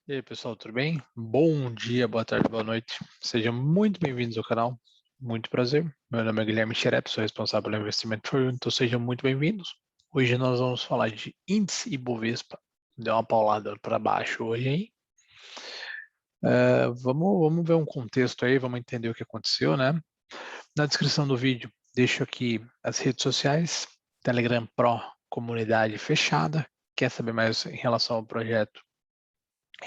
E aí, pessoal, tudo bem? Bom dia, boa tarde, boa noite. Sejam muito bem-vindos ao canal. Muito prazer. Meu nome é Guilherme Xerep, sou responsável pelo investimento for You, então sejam muito bem-vindos. Hoje nós vamos falar de índice Ibovespa. Deu uma paulada para baixo hoje aí. Vamos ver um contexto aí, vamos entender o que aconteceu, né? Na descrição do vídeo, deixo aqui as redes sociais, Telegram Pro, comunidade fechada. Quer saber mais em relação ao projeto?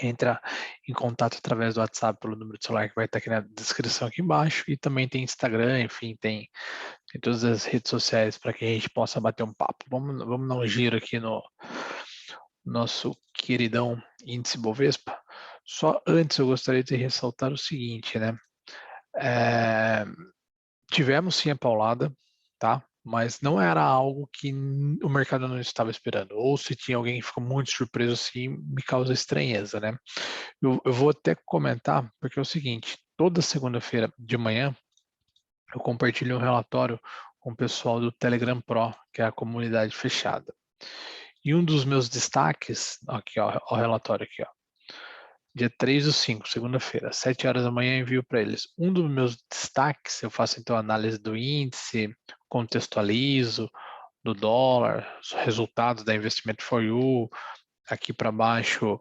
Entra em contato através do WhatsApp pelo número de celular que vai estar aqui na descrição aqui embaixo, e também tem Instagram, enfim, tem todas as redes sociais para que a gente possa bater um papo. Vamos dar um giro aqui no nosso queridão índice Bovespa. Só antes eu gostaria de ressaltar o seguinte, né? É, tivemos sim a paulada, tá? Mas não era algo que o mercado não estava esperando. Ou se tinha alguém que ficou muito surpreso assim, me causa estranheza, né? Eu vou até comentar, porque é o seguinte, toda segunda-feira de manhã eu compartilho um relatório com o pessoal do Telegram Pro, que é a comunidade fechada. E um dos meus destaques, aqui ó, o relatório aqui, ó, dia 3/5, segunda-feira, 7 horas da manhã, envio para eles. Um dos meus destaques, eu faço então análise do índice, contextualizo, do dólar, os resultados da Investimento for You, aqui para baixo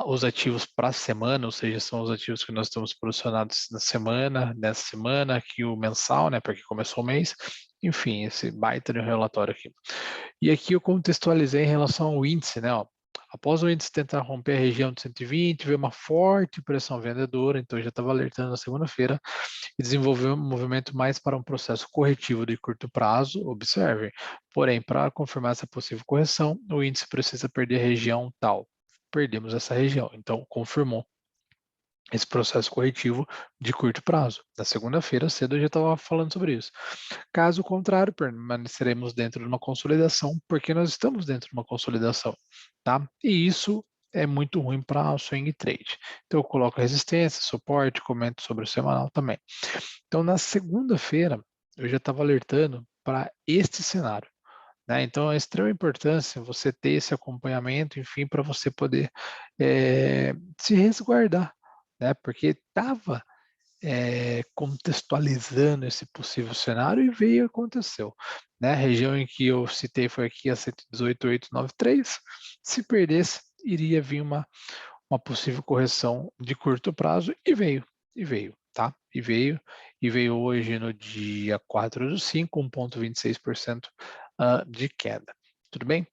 os ativos para a semana, ou seja, são os ativos que nós estamos posicionados na semana, nessa semana, aqui o mensal, né, porque começou o mês, enfim, esse baita de um relatório aqui. E aqui eu contextualizei em relação ao índice, né, ó, após o índice tentar romper a região de 120, veio uma forte pressão vendedora, então eu já estava alertando na segunda-feira, e desenvolveu um movimento mais para um processo corretivo de curto prazo, observe. Porém, para confirmar essa possível correção, o índice precisa perder a região tal. Perdemos essa região, então confirmou esse processo corretivo de curto prazo. Na segunda-feira cedo eu já estava falando sobre isso. Caso contrário, permaneceremos dentro de uma consolidação, porque nós estamos dentro de uma consolidação, tá? E isso é muito ruim para o swing trade. Então eu coloco resistência, suporte, comento sobre o semanal também. Então na segunda-feira eu já estava alertando para este cenário, né? Então é de extrema importância você ter esse acompanhamento, enfim, para você poder se resguardar, né? Porque estava contextualizando esse possível cenário e veio e aconteceu, né? A região em que eu citei foi aqui a 118,893. Se perdesse, iria vir uma possível correção de curto prazo e veio, tá? E veio hoje no dia 4/5, 1,26% de queda. Tudo bem?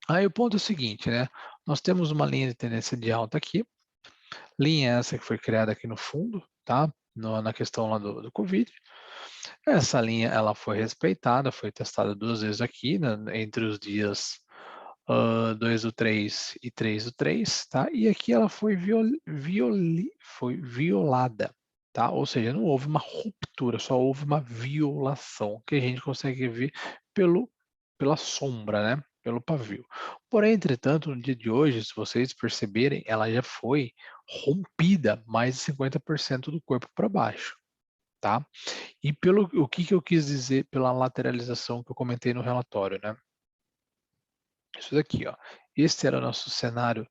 Aí o ponto é o seguinte, né? Nós temos uma linha de tendência de alta aqui, linha essa que foi criada aqui no fundo, tá? Na questão lá do Covid. Essa linha ela foi respeitada, foi testada duas vezes aqui, né, entre os dias 2/3 e 3/3, tá? E aqui ela foi, foi violada, tá? Ou seja, não houve uma ruptura, só houve uma violação, que a gente consegue ver pela sombra, né? Pelo pavio. Porém, entretanto, no dia de hoje, se vocês perceberem, ela já foi rompida mais de 50% do corpo para baixo, tá? E pelo o que eu quis dizer pela lateralização que eu comentei no relatório, né? Isso daqui, ó. Esse era o nosso cenário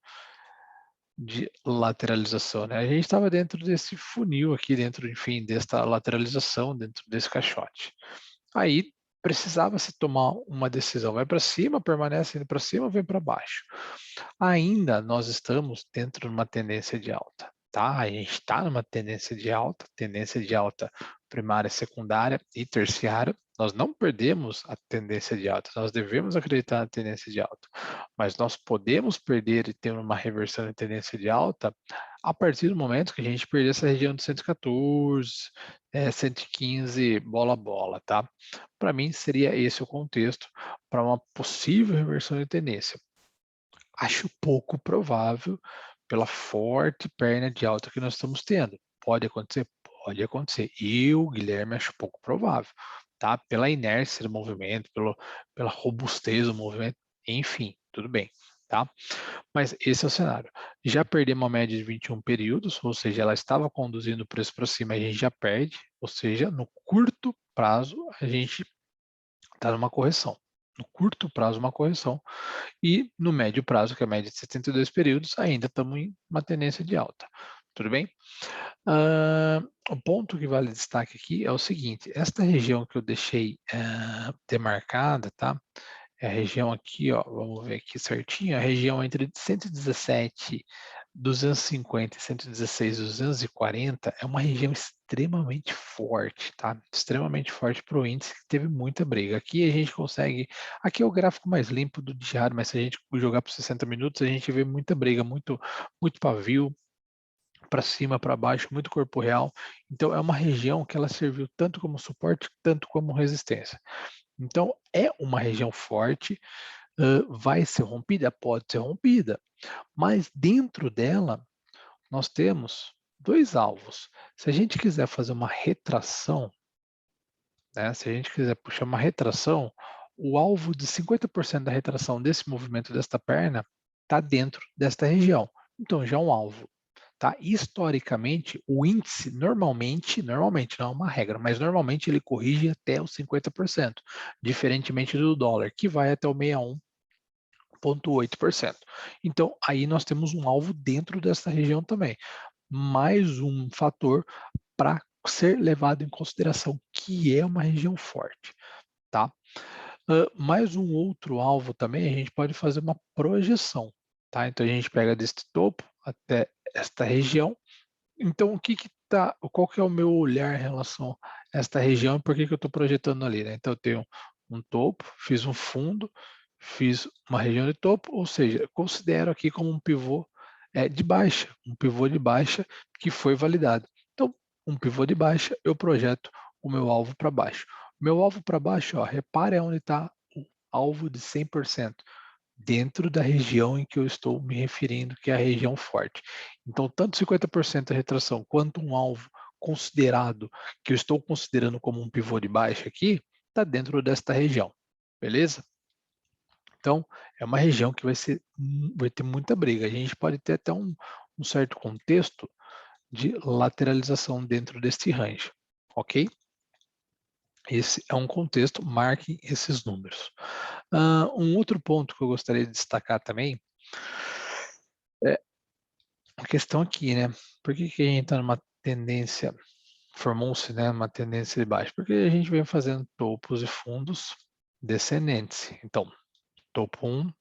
de lateralização, né? A gente estava dentro desse funil aqui, dentro, enfim, desta lateralização, dentro desse caixote. Aí precisava se tomar uma decisão, vai para cima, permanece indo para cima, vem para baixo. Ainda nós estamos dentro de uma tendência de alta, tá? A gente está numa tendência de alta primária, secundária e terciária. Nós não perdemos a tendência de alta, nós devemos acreditar na tendência de alta, mas nós podemos perder e ter uma reversão de tendência de alta a partir do momento que a gente perder essa região de 114, 115, bola, tá? Para mim, seria esse o contexto para uma possível reversão de tendência. Acho pouco provável pela forte perna de alta que nós estamos tendo. Pode acontecer? Pode acontecer. Eu, Guilherme, acho pouco provável, tá? Pela inércia do movimento, pela robustez do movimento, enfim, tudo bem, tá? Mas esse é o cenário. Já perdemos uma média de 21 períodos, ou seja, ela estava conduzindo o preço para cima, a gente já perde, ou seja, no curto prazo, a gente está numa correção, no curto prazo uma correção, e no médio prazo, que é a média de 72 períodos, ainda estamos em uma tendência de alta. Tudo bem? O ponto que vale destaque aqui é o seguinte, esta região que eu deixei demarcada, tá? É a região aqui, ó, vamos ver aqui certinho, a região entre 117, 250 e 116, 240 é uma região extremamente forte, tá? Extremamente forte para o índice, que teve muita briga. Aqui a gente consegue, aqui é o gráfico mais limpo do diário, mas se a gente jogar por 60 minutos, a gente vê muita briga, muito pavio, para cima, para baixo, muito corpo real. Então é uma região que ela serviu tanto como suporte, tanto como resistência. Então é uma região forte, vai ser rompida? Pode ser rompida, mas dentro dela nós temos dois alvos. Se a gente quiser fazer uma retração, né, se a gente quiser puxar uma retração, o alvo de 50% da retração desse movimento desta perna está dentro desta região. Então já é um alvo. Tá? Historicamente, o índice normalmente não é uma regra, mas normalmente ele corrige até os 50%, diferentemente do dólar, que vai até o 61,8%. Então, aí nós temos um alvo dentro dessa região também. Mais um fator para ser levado em consideração, que é uma região forte. Tá? Mais um outro alvo também, a gente pode fazer uma projeção. Tá? Então, a gente pega deste topo até esta região. Então, qual que é o meu olhar em relação a esta região e por que que eu estou projetando ali, né? Então, eu tenho um topo, fiz um fundo, fiz uma região de topo, ou seja, eu considero aqui como um pivô de baixa, um pivô de baixa que foi validado. Então, um pivô de baixa, eu projeto o meu alvo para baixo. Meu alvo para baixo, ó, repare onde está o alvo de 100% dentro da região em que eu estou me referindo, que é a região forte. Então, tanto 50% da retração quanto um alvo considerado, que eu estou considerando como um pivô de baixa aqui, está dentro desta região, beleza? Então, é uma região que vai ter muita briga. A gente pode ter até um certo contexto de lateralização dentro deste range, ok? Esse é um contexto, marquem esses números. Um outro ponto que eu gostaria de destacar também é a questão aqui, né? Por que que a gente está numa tendência, formou-se, né, uma tendência de baixa? Porque a gente vem fazendo topos e fundos descendentes. Então, topo 1,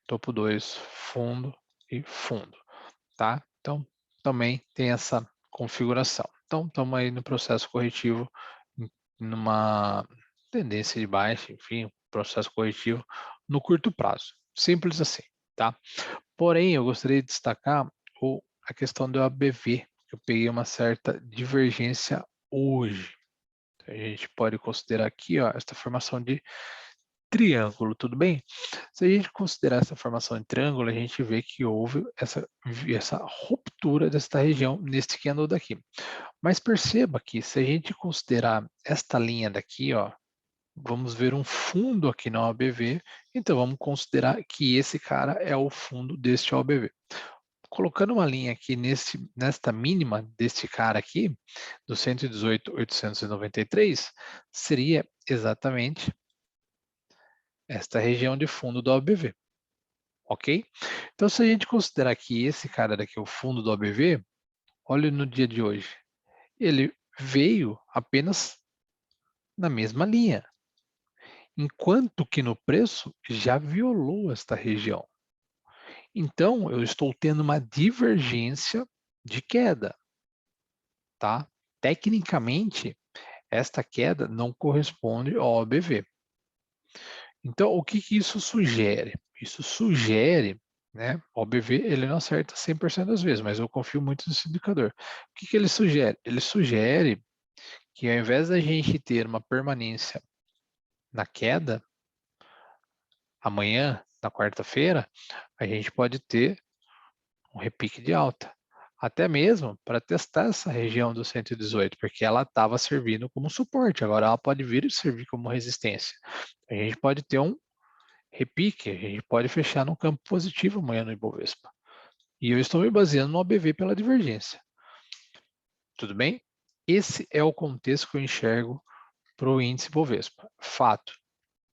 topo 2, fundo e fundo, tá? Então, também tem essa configuração. Então, estamos aí no processo corretivo, numa tendência de baixa, enfim, processo corretivo no curto prazo. Simples assim, tá? Porém, eu gostaria de destacar a questão do ABV, que eu peguei uma certa divergência hoje. A gente pode considerar aqui, ó, esta formação de triângulo, tudo bem? Se a gente considerar essa formação de triângulo, a gente vê que houve essa ruptura desta região neste candle daqui. Mas perceba que se a gente considerar esta linha daqui, ó, vamos ver um fundo aqui na OABV, então vamos considerar que esse cara é o fundo deste OABV. Colocando uma linha aqui nesta mínima deste cara aqui, do 118.893, seria exatamente esta região de fundo do OABV, ok? Então, se a gente considerar que esse cara daqui é o fundo do OABV, olha no dia de hoje, ele veio apenas na mesma linha, enquanto que no preço já violou esta região. Então, eu estou tendo uma divergência de queda, tá? Tecnicamente, esta queda não corresponde ao OBV. Então, o que que isso sugere? Isso sugere, né? O OBV ele não acerta 100% das vezes, mas eu confio muito nesse indicador. O que que ele sugere? Ele sugere que ao invés da gente ter uma permanência na queda, amanhã, na quarta-feira, a gente pode ter um repique de alta. Até mesmo para testar essa região do 118, porque ela estava servindo como suporte, agora ela pode vir e servir como resistência. A gente pode ter um repique, a gente pode fechar no campo positivo amanhã no Ibovespa. E eu estou me baseando no ABV pela divergência. Tudo bem? Esse é o contexto que eu enxergo para o índice Ibovespa. Fato,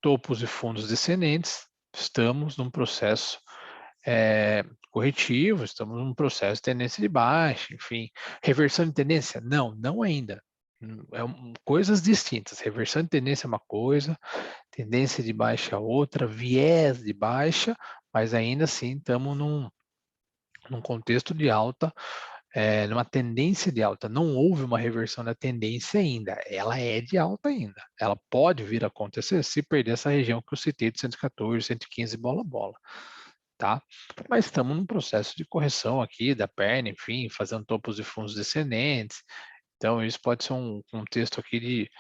topos e fundos descendentes, estamos num processo corretivo, estamos num processo de tendência de baixa, enfim. Reversão de tendência? Não, não ainda. Coisas distintas. Reversão de tendência é uma coisa, tendência de baixa é outra, viés de baixa, mas ainda assim estamos num contexto de alta, numa tendência de alta. Não houve uma reversão da tendência ainda, ela é de alta ainda. Ela pode vir a acontecer se perder essa região que eu citei de 114, 115, bola. Tá? Mas estamos num processo de correção aqui da perna, enfim, fazendo topos e fundos descendentes. Então, isso pode ser um contexto aqui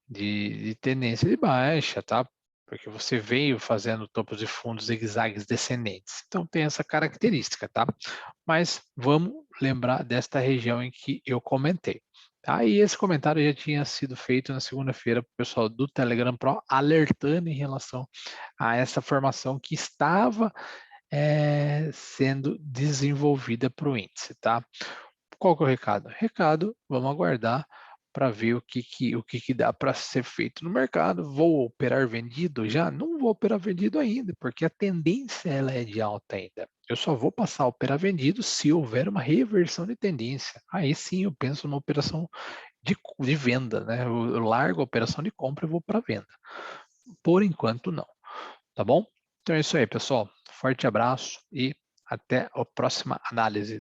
de tendência de baixa, tá? Porque você veio fazendo topos e fundos zigue-zagues descendentes. Então, tem essa característica, tá? Mas vamos lembrar desta região em que eu comentei. Tá? E esse comentário já tinha sido feito na segunda-feira para o pessoal do Telegram Pro, alertando em relação a essa formação que estava sendo desenvolvida para o índice, tá? Qual que é o recado? Recado, vamos aguardar para ver o que dá para ser feito no mercado. Vou operar vendido já? Não vou operar vendido ainda, porque a tendência ela é de alta ainda. Eu só vou passar a operar vendido se houver uma reversão de tendência. Aí sim eu penso numa operação de venda, né? Eu largo a operação de compra e vou para venda. Por enquanto não, tá bom? Então é isso aí, pessoal. Forte abraço e até a próxima análise.